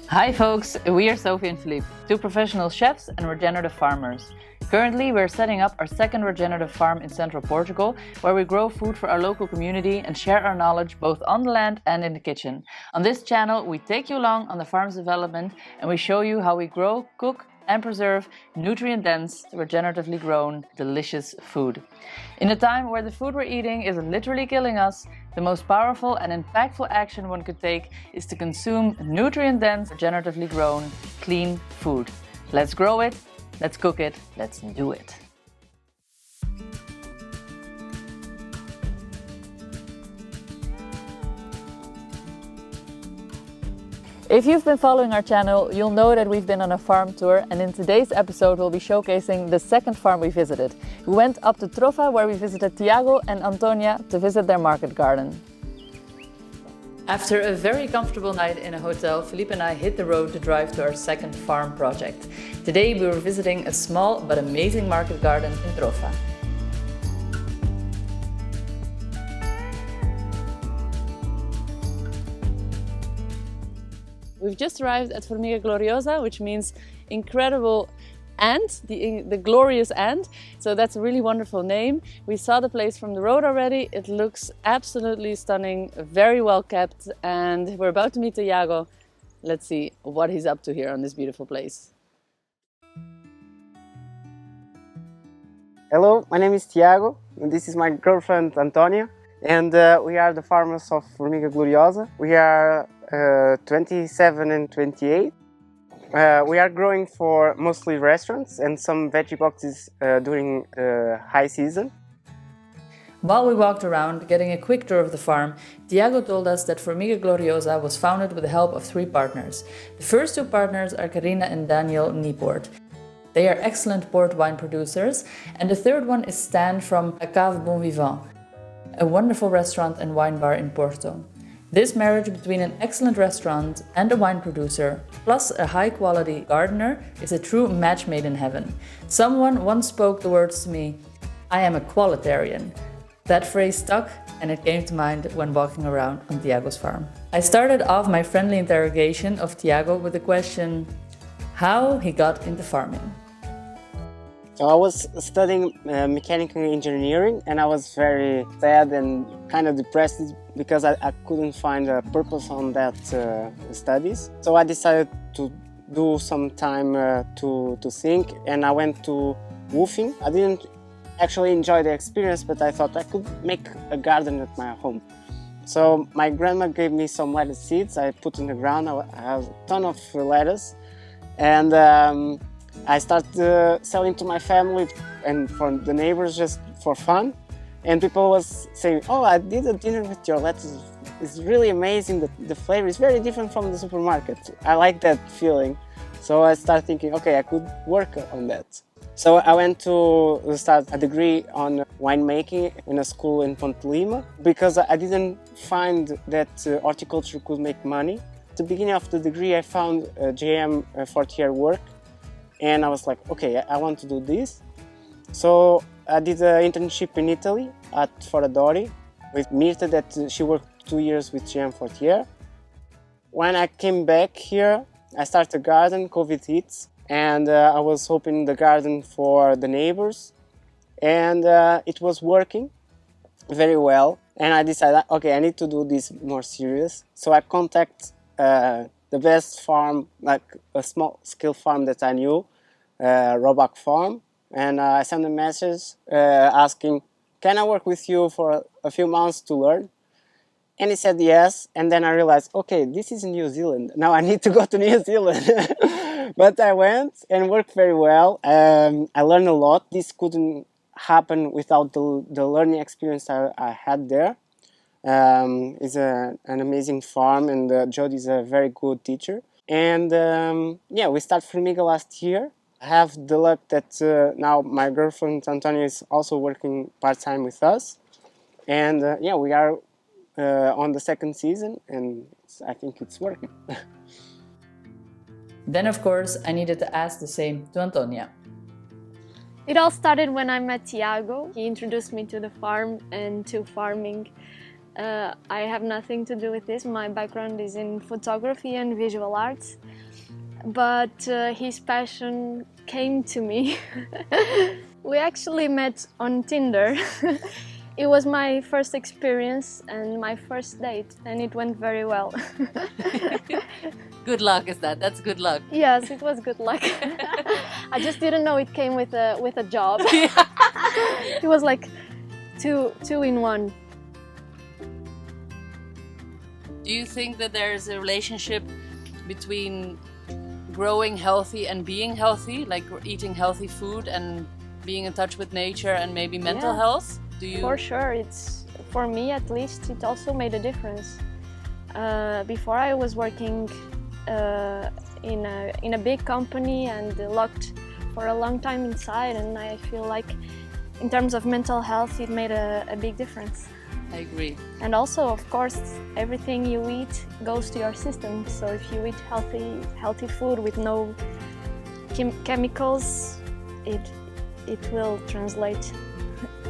Hi folks, we are Sophie and Philippe, two professional chefs and regenerative farmers. Currently, we're setting up our second regenerative farm in central Portugal, where we grow food for our local community and share our knowledge both on the land and in the kitchen. On this channel, we take you along on the farm's development and we show you how we grow, cook and preserve nutrient-dense, regeneratively grown, delicious food. In a time where the food we're eating is literally killing us, the most powerful and impactful action one could take is to consume nutrient-dense, regeneratively grown, clean food. Let's grow it, let's cook it, let's do it. If you've been following our channel, you'll know that we've been on a farm tour, and in today's episode we'll be showcasing the second farm we visited. We went up to Trofa, where we visited Tiago and Antonia to visit their market garden. After a very comfortable night in a hotel, Philippe and I hit the road to drive to our second farm project. Today we were visiting a small but amazing market garden in Trofa. We've just arrived at Formiga Gloriosa, which means incredible ant, the glorious ant. So that's a really wonderful name. We saw the place from the road already. It looks absolutely stunning, very well kept, and we're about to meet Tiago. Let's see what he's up to here on this beautiful place. Hello, my name is Tiago, and this is my girlfriend Antonia, and we are the farmers of Formiga Gloriosa. We are 27 and 28. We are growing for mostly restaurants and some veggie boxes during the high season. While we walked around, getting a quick tour of the farm, Tiago told us that Formiga Gloriosa was founded with the help of 3 partners. The first 2 partners are Carina and Daniel Nieport. They are excellent port wine producers, and the third one is Stan from A Cave Bon Vivant, a wonderful restaurant and wine bar in Porto. This marriage between an excellent restaurant and a wine producer, plus a high-quality gardener, is a true match made in heaven. Someone once spoke the words to me, "I am a qualitarian." That phrase stuck, and it came to mind when walking around on Tiago's farm. I started off my friendly interrogation of Tiago with the question, how he got into farming. So I was studying mechanical engineering, and I was very sad and kind of depressed because I couldn't find a purpose on that studies. So I decided to do some time to think, and I went to woofing. I didn't actually enjoy the experience, but I thought I could make a garden at my home. So my grandma gave me some lettuce seeds. I put in the ground. I have a ton of lettuce, and I started selling to my family and for the neighbors just for fun. And people was saying, "Oh, I did a dinner with your lettuce. It's really amazing. The flavor is very different from the supermarket." I like that feeling. So I started thinking, okay, I could work on that. So I went to start a degree on winemaking in a school in Ponte Lima because I didn't find that horticulture could make money. At the beginning of the degree, I found GM 40-year work. And I was like, okay, I want to do this. So I did an internship in Italy at Foradori with Mirta, that she worked 2 years with GM 40-year. When I came back here, I started a garden, COVID hits, and I was opening the garden for the neighbors. And it was working very well. And I decided, okay, I need to do this more serious. So I contacted the best farm, like a small scale farm that I knew, Roback Farm, and I sent a message asking, can I work with you for a few months to learn? And he said yes, and then I realized, okay, this is New Zealand, now I need to go to New Zealand. But I went and worked very well. I learned a lot. This couldn't happen without the learning experience I had there. It's an amazing farm, and Jody is a very good teacher. And yeah, we started Formiga last year. I have the luck that now my girlfriend Antonia is also working part-time with us. And yeah, we are on the second season, and I think it's working. Then of course I needed to ask the same to Antonia. It all started when I met Tiago. He introduced me to the farm and to farming. I have nothing to do with this. My background is in photography and visual arts, but his passion came to me. We actually met on Tinder. It was my first experience and my first date, and it went very well. Good luck is that? That's good luck. Yes, it was good luck. I just didn't know it came with a job. It was like two in one. Do you think that there's a relationship between growing healthy and being healthy, like eating healthy food and being in touch with nature and maybe mental health? Do you? For sure, for me at least, it also made a difference. Before I was working in a big company and locked for a long time inside, and I feel like in terms of mental health it made a big difference. I agree. And also, of course, everything you eat goes to your system. So if you eat healthy food with no chemicals, it will translate.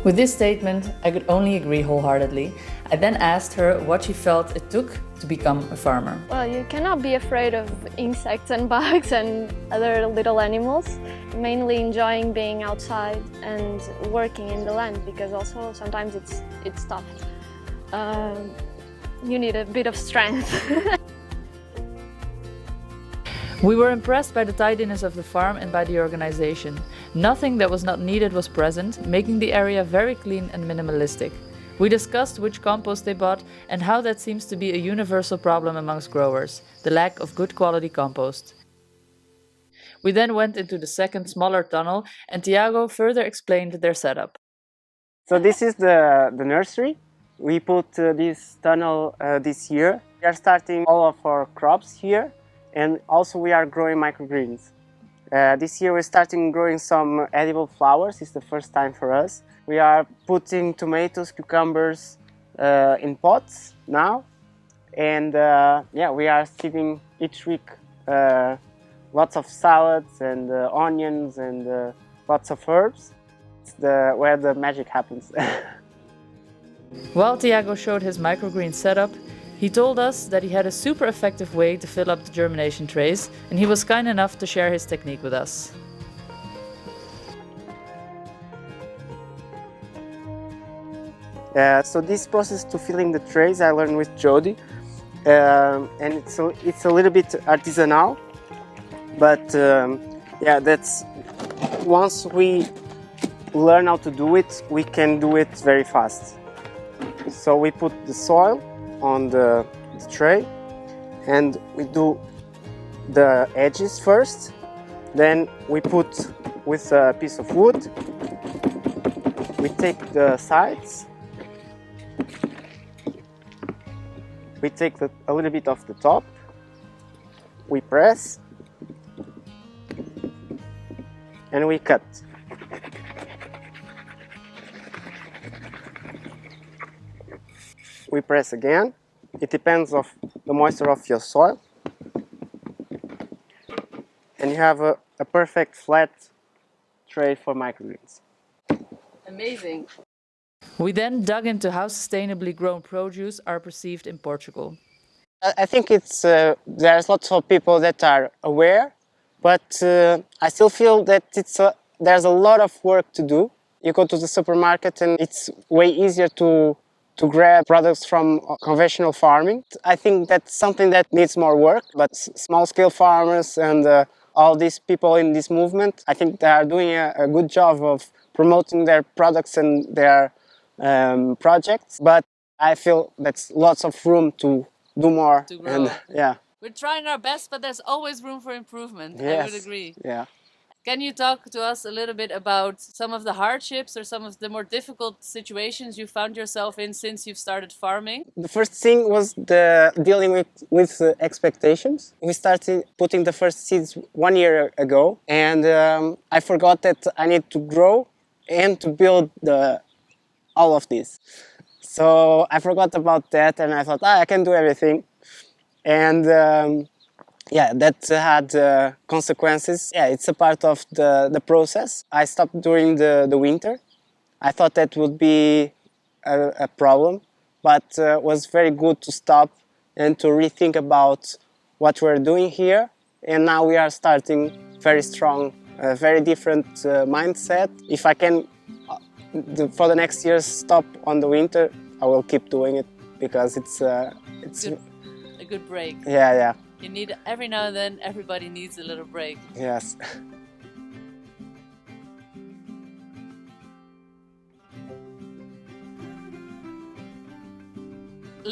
With this statement, I could only agree wholeheartedly. I then asked her what she felt it took to become a farmer. Well, you cannot be afraid of insects and bugs and other little animals. Mainly enjoying being outside and working in the land, because also sometimes it's tough. You need a bit of strength. We were impressed by the tidiness of the farm and by the organization. Nothing that was not needed was present, making the area very clean and minimalistic. We discussed which compost they bought and how that seems to be a universal problem amongst growers, the lack of good quality compost. We then went into the second, smaller tunnel, and Tiago further explained their setup. So this is the nursery. We put this tunnel this year. We are starting all of our crops here, and also we are growing microgreens. This year we're starting growing some edible flowers. It's the first time for us. We are putting tomatoes, cucumbers in pots now, and yeah, we are sieving each week lots of salads and onions and lots of herbs. It's where the magic happens. While Tiago showed his microgreen setup, he told us that he had a super effective way to fill up the germination trays, and he was kind enough to share his technique with us. So this process to filling the trays I learned with Jody, and it's a little bit artisanal, but yeah, that's once we learn how to do it, we can do it very fast. So we put the soil on the tray and we do the edges first, then we put with a piece of wood, we take the sides, we take a little bit of the top, we press and we cut. We press again. It depends of the moisture of your soil. And you have a perfect flat tray for microgreens. Amazing. We then dug into how sustainably grown produce are perceived in Portugal. I think there's lots of people that are aware, but I still feel that there's a lot of work to do. You go to the supermarket and it's way easier to grab products from conventional farming. I think that's something that needs more work, but small-scale farmers and all these people in this movement, I think they are doing a good job of promoting their products and their projects, but I feel that's lots of room to do more. To grow. And yeah. We're trying our best, but there's always room for improvement. Yes. I would agree. Yeah. Can you talk to us a little bit about some of the hardships or some of the more difficult situations you found yourself in since you've started farming? The first thing was dealing with expectations. We started putting the first seeds 1 year ago, and I forgot that I need to grow and to build all of this. So I forgot about that, and I thought, I can do everything. And yeah, that had consequences. Yeah, it's a part of the process. I stopped during the winter. I thought that would be a problem, but was very good to stop and to rethink about what we're doing here. And now we are starting very strong, very different mindset. If I can, for the next years, stop on the winter, I will keep doing it because it's a good break. Yeah. You need, every now and then, everybody needs a little break. Yes.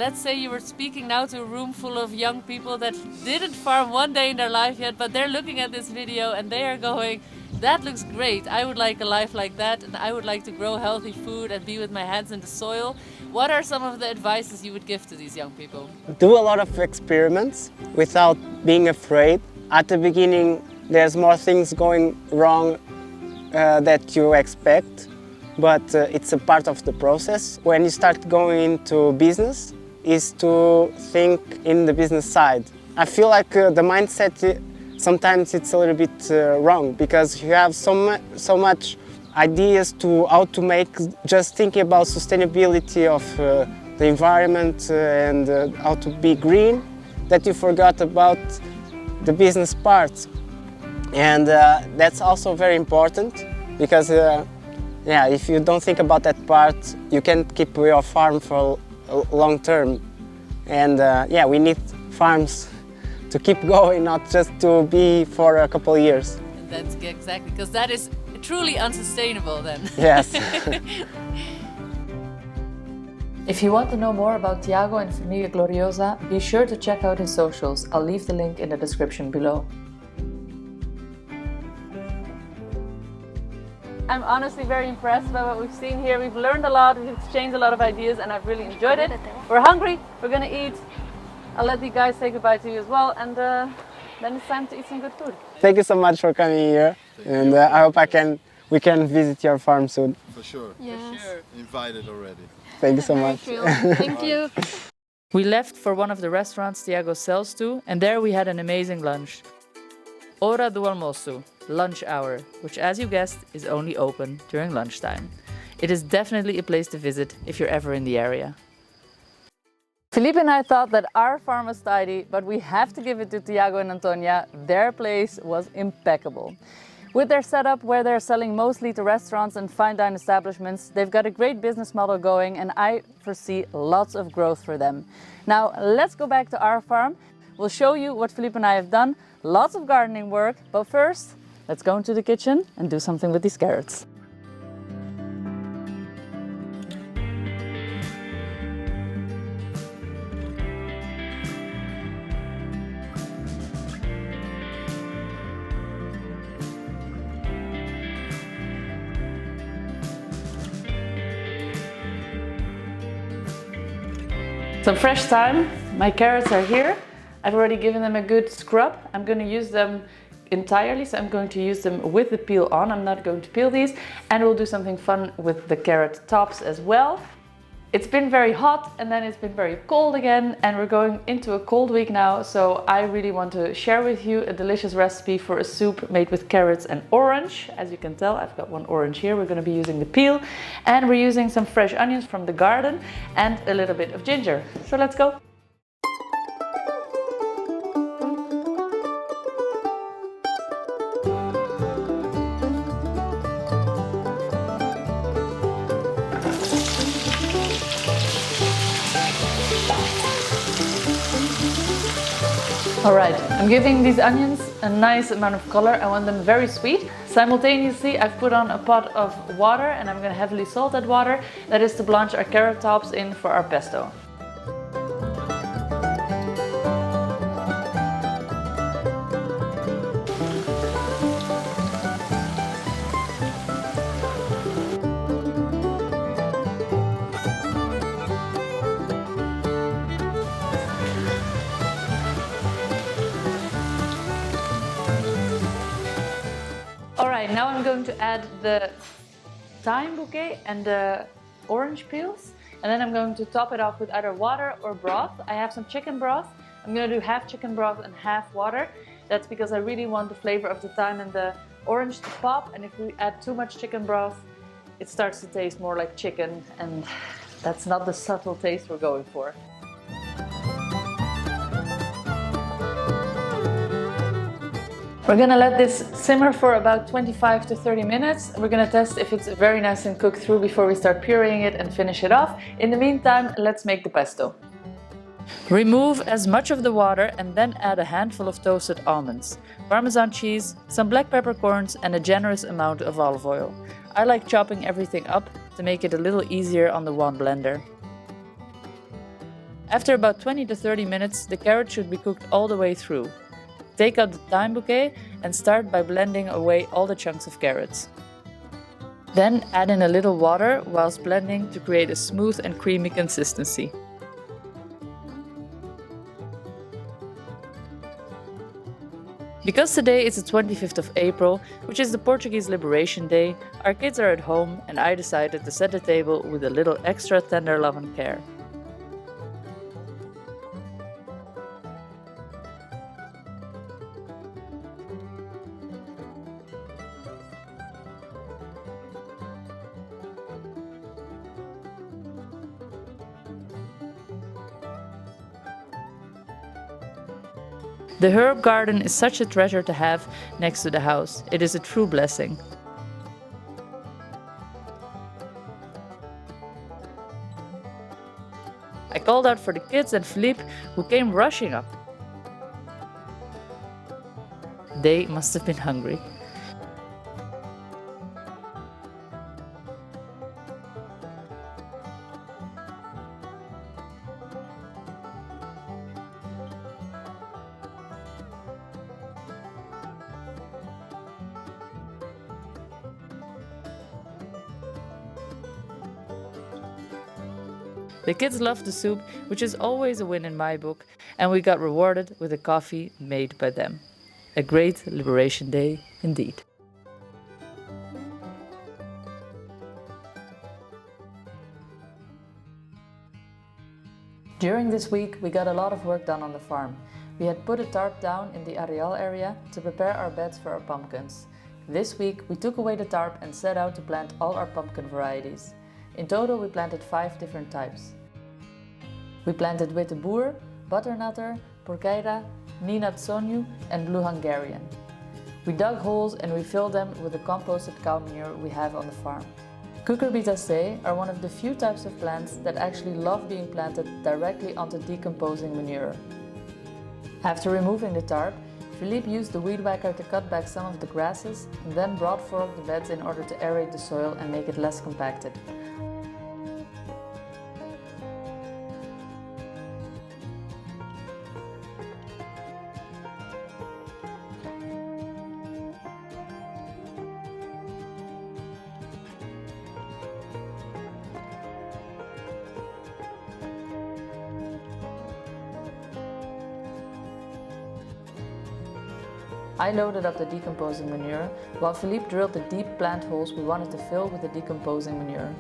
Let's say you were speaking now to a room full of young people that didn't farm one day in their life yet, but they're looking at this video and they are going, that looks great. I would like a life like that, and I would like to grow healthy food and be with my hands in the soil. What are some of the advices you would give to these young people? Do a lot of experiments without being afraid. At the beginning, there's more things going wrong that you expect, but it's a part of the process. When you start going into business, is to think in the business side. I feel like the mindset, sometimes it's a little bit wrong, because you have so much ideas to how to make, just thinking about sustainability of the environment and how to be green, that you forgot about the business part. And that's also very important, because if you don't think about that part, you can't keep your farm for long term. And we need farms to keep going, not just to be for a couple of years. And that's exactly, because that is truly unsustainable then. Yes. If you want to know more about Tiago and Formiga Gloriosa, be sure to check out his socials. I'll leave the link in the description below. I'm honestly very impressed by what we've seen here. We've learned a lot, we've exchanged a lot of ideas, and I've really enjoyed it. We're hungry, we're gonna eat. I'll let the guys say goodbye to you as well, and then it's time to eat some good food. Thank you so much for coming here, and I hope we can visit your farm soon. For sure. Yes. For sure. Invited already. Thank you so much. Thank you. We left for one of the restaurants Tiago sells to, and there we had an amazing lunch. Hora do almoço, lunch hour, which, as you guessed, is only open during lunchtime. It is definitely a place to visit if you're ever in the area. Felipe and I thought that our farm was tidy, but we have to give it to Tiago and Antonia. Their place was impeccable. With their setup, where they're selling mostly to restaurants and fine dine establishments, they've got a great business model going, and I foresee lots of growth for them. Now, let's go back to our farm. We'll show you what Felipe and I have done. Lots of gardening work, but first, let's go into the kitchen and do something with these carrots. Some fresh thyme. My carrots are here. I've already given them a good scrub. I'm going to use them entirely, so I'm going to use them with the peel on. I'm not going to peel these, and we'll do something fun with the carrot tops as well. It's been very hot, and then it's been very cold again, and we're going into a cold week now, so I really want to share with you a delicious recipe for a soup made with carrots and orange. As you can tell, I've got one orange here. We're going to be using the peel, and we're using some fresh onions from the garden and a little bit of ginger. So let's go. Alright, I'm giving these onions a nice amount of color. I want them very sweet. Simultaneously, I've put on a pot of water, and I'm going to heavily salt that water. That is to blanch our carrot tops in for our pesto. Alright, now I'm going to add the thyme bouquet and the orange peels, and then I'm going to top it off with either water or broth. I have some chicken broth. I'm going to do half chicken broth and half water. That's because I really want the flavor of the thyme and the orange to pop, and if we add too much chicken broth, it starts to taste more like chicken, and That's not the subtle taste we're going for. We're gonna let this simmer for about 25 to 30 minutes. We're gonna test if it's very nice and cooked through before we start pureeing it and finish it off. In the meantime, let's make the pesto. Remove as much of the water and then add a handful of toasted almonds, Parmesan cheese, some black peppercorns and a generous amount of olive oil. I like chopping everything up to make it a little easier on the wand blender. After about 20 to 30 minutes, the carrot should be cooked all the way through. Take out the thyme bouquet and start by blending away all the chunks of carrots. Then add in a little water whilst blending to create a smooth and creamy consistency. Because today is the 25th of April, which is the Portuguese Liberation Day, our kids are at home and I decided to set the table with a little extra tender love and care. The herb garden is such a treasure to have next to the house. It is a true blessing. I called out for the kids and Philippe, who came rushing up. They must have been hungry. The kids loved the soup, which is always a win in my book, and we got rewarded with a coffee made by them. A great Liberation Day indeed. During this week, we got a lot of work done on the farm. We had put a tarp down in the Areal area to prepare our beds for our pumpkins. This week, we took away the tarp and set out to plant all our pumpkin varieties. In total, we planted 5 different types. We planted Witte Boer, Butternutter, Porqueira, Ninat Sonju and Blue Hungarian. We dug holes and we filled them with the composted cow manure we have on the farm. Cucurbitaceae are one of the few types of plants that actually love being planted directly onto decomposing manure. After removing the tarp, Philippe used the weed whacker to cut back some of the grasses and then brought forward the beds in order to aerate the soil and make it less compacted. I loaded up the decomposing manure, while Philippe drilled the deep plant holes we wanted to fill with the decomposing manure.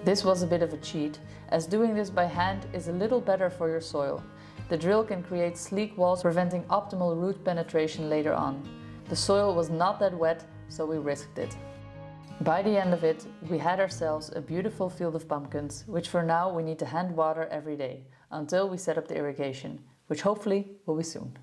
This was a bit of a cheat, as doing this by hand is a little better for your soil. The drill can create sleek walls, preventing optimal root penetration later on. The soil was not that wet, so we risked it. By the end of it, we had ourselves a beautiful field of pumpkins, which for now we need to hand water every day, until we set up the irrigation, which hopefully will be soon.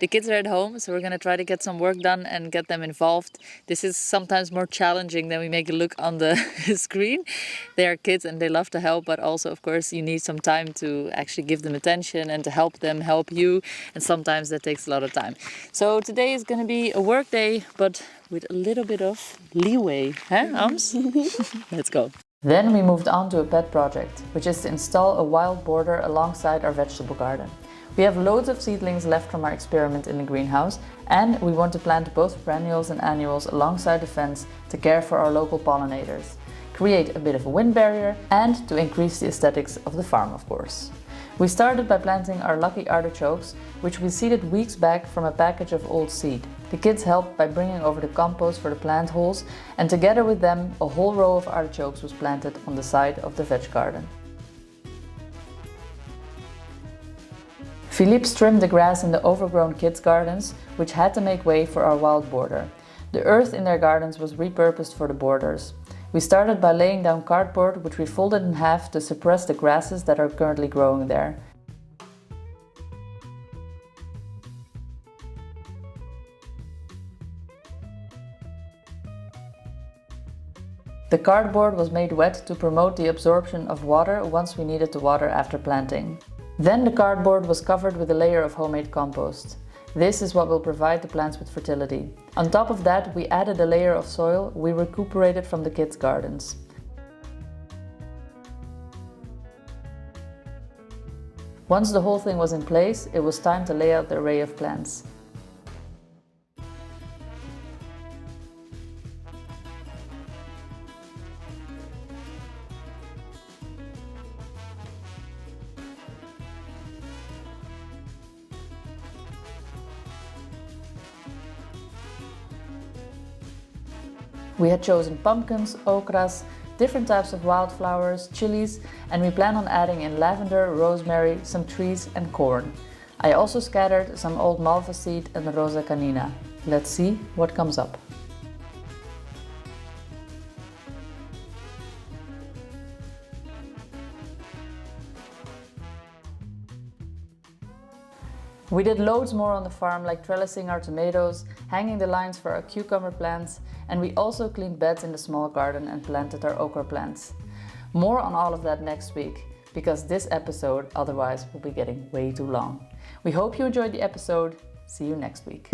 The kids are at home, so we're going to try to get some work done and get them involved. This is sometimes more challenging than we make it look on the screen. They are kids and they love to help, but also, of course, you need some time to actually give them attention and to help them help you. And sometimes that takes a lot of time. So today is going to be a work day, but with a little bit of leeway. Huh, Ams? Let's go. Then we moved on to a pet project, which is to install a wild border alongside our vegetable garden. We have loads of seedlings left from our experiment in the greenhouse, and we want to plant both perennials and annuals alongside the fence to care for our local pollinators, create a bit of a wind barrier, and to increase the aesthetics of the farm, of course. We started by planting our lucky artichokes, which we seeded weeks back from a package of old seed. The kids helped by bringing over the compost for the plant holes, and together with them, a whole row of artichokes was planted on the side of the veg garden. Philippe trimmed the grass in the overgrown kids' gardens, which had to make way for our wild border. The earth in their gardens was repurposed for the borders. We started by laying down cardboard, which we folded in half to suppress the grasses that are currently growing there. The cardboard was made wet to promote the absorption of water once we needed to water after planting. Then the cardboard was covered with a layer of homemade compost. This is what will provide the plants with fertility. On top of that, we added a layer of soil we recuperated from the kids' gardens. Once the whole thing was in place, it was time to lay out the array of plants. We had chosen pumpkins, okras, different types of wildflowers, chilies, and we plan on adding in lavender, rosemary, some trees and corn. I also scattered some old malva seed and rosa canina. Let's see what comes up. We did loads more on the farm, like trellising our tomatoes, hanging the lines for our cucumber plants, and we also cleaned beds in the small garden and planted our okra plants. More on all of that next week, because this episode otherwise will be getting way too long. We hope you enjoyed the episode. See you next week.